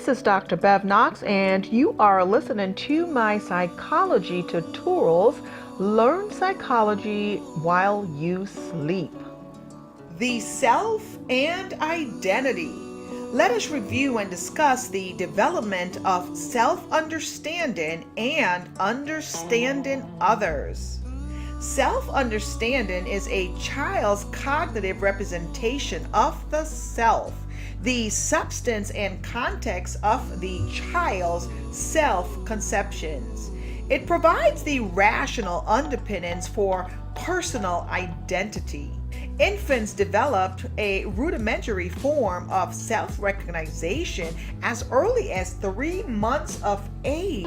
This is Dr. Bev Knox, and you are listening to my Psychology Tutorials. Learn psychology while you sleep. The self and identity. Let us review and discuss the development of self-understanding and understanding others. Self-understanding is a child's cognitive representation of the self, the substance and context of the child's self-conceptions. It provides the rational underpinnings for personal identity. Infants developed a rudimentary form of self-recognition as early as 3 months of age,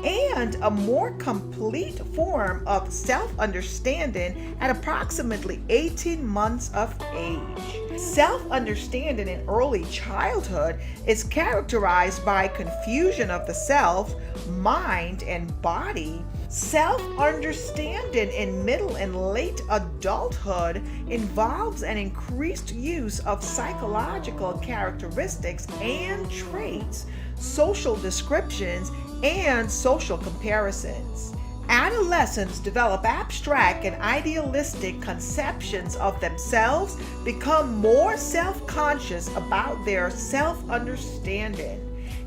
and a more complete form of self-understanding at approximately 18 months of age. Self-understanding in early childhood is characterized by confusion of the self, mind, and body. Self-understanding in middle and late adulthood involves an increased use of psychological characteristics and traits, social descriptions, and social comparisons. Adolescents develop abstract and idealistic conceptions of themselves, become more self-conscious about their self-understanding,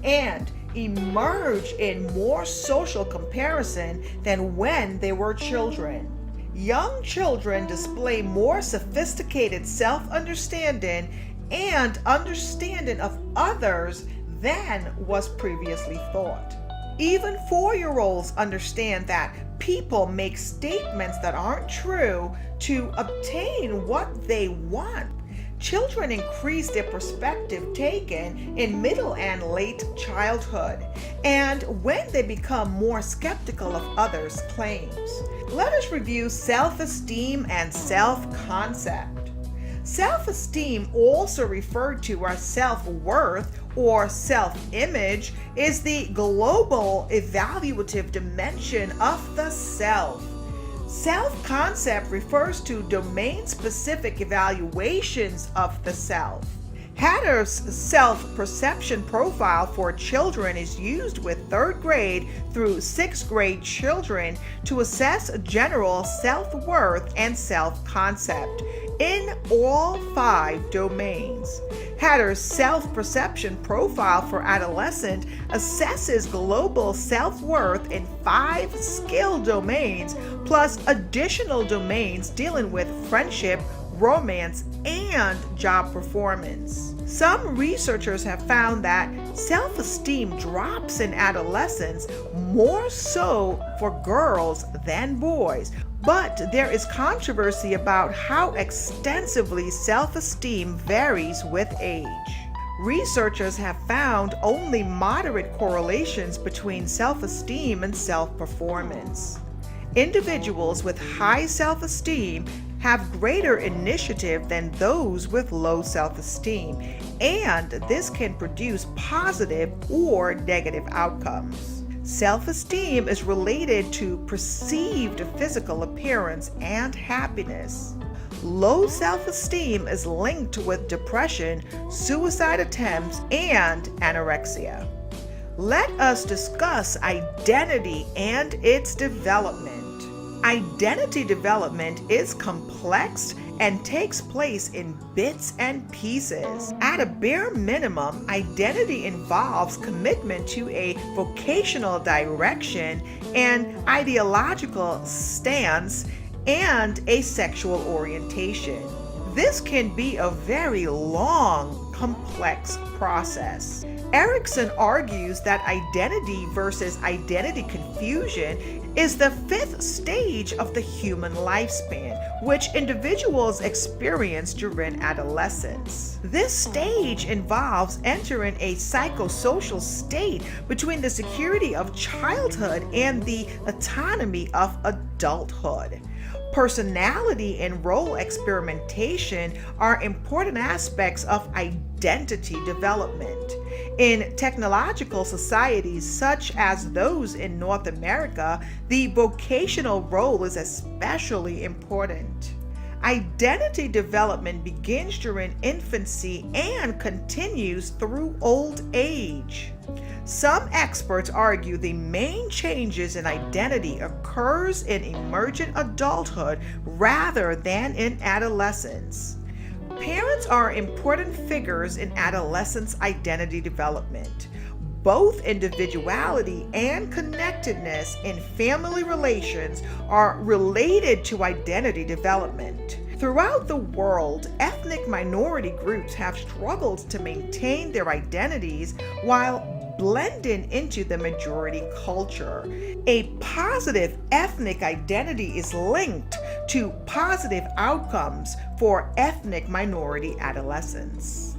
and emerge in more social comparison than when they were children. Young children display more sophisticated self-understanding and understanding of others than was previously thought. Even 4-year-olds understand that people make statements that aren't true to obtain what they want. Children increase their perspective taken in middle and late childhood, and when they become more skeptical of others' claims. Let us review self-esteem and self-concept. Self-esteem, also referred to as self-worth or self-image, is the global evaluative dimension of the self. Self-concept refers to domain-specific evaluations of the self. Hatter's self-perception profile for children is used with 3rd grade through 6th grade children to assess general self-worth and self-concept in all 5 domains. Hatter's self-perception profile for adolescent assesses global self-worth in 5 skill domains, plus additional domains dealing with friendship, romance, and job performance. Some researchers have found that self-esteem drops in adolescence, more so for girls than boys, but there is controversy about how extensively self-esteem varies with age. Researchers have found only moderate correlations between self-esteem and self-performance. Individuals with high self-esteem have greater initiative than those with low self-esteem, and this can produce positive or negative outcomes. Self-esteem is related to perceived physical appearance and happiness. Low self-esteem is linked with depression, suicide attempts, and anorexia. Let us discuss identity and its development. Identity development is complex and takes place in bits and pieces. At a bare minimum, identity involves commitment to a vocational direction, an ideological stance, and a sexual orientation. This can be a very long, complex process. Erickson argues that identity versus identity confusion is the 5th stage of the human lifespan, which individuals experience during adolescence. This stage involves entering a psychosocial state between the security of childhood and the autonomy of adulthood. Personality and role experimentation are important aspects of identity development. In technological societies such as those in North America, the vocational role is especially important. Identity development begins during infancy and continues through old age. Some experts argue the main changes in identity occurs in emergent adulthood rather than in adolescence. Parents are important figures in adolescents' identity development. Both individuality and connectedness in family relations are related to identity development. Throughout the world, ethnic minority groups have struggled to maintain their identities while blending into the majority culture. A positive ethnic identity is linked to positive outcomes for ethnic minority adolescents.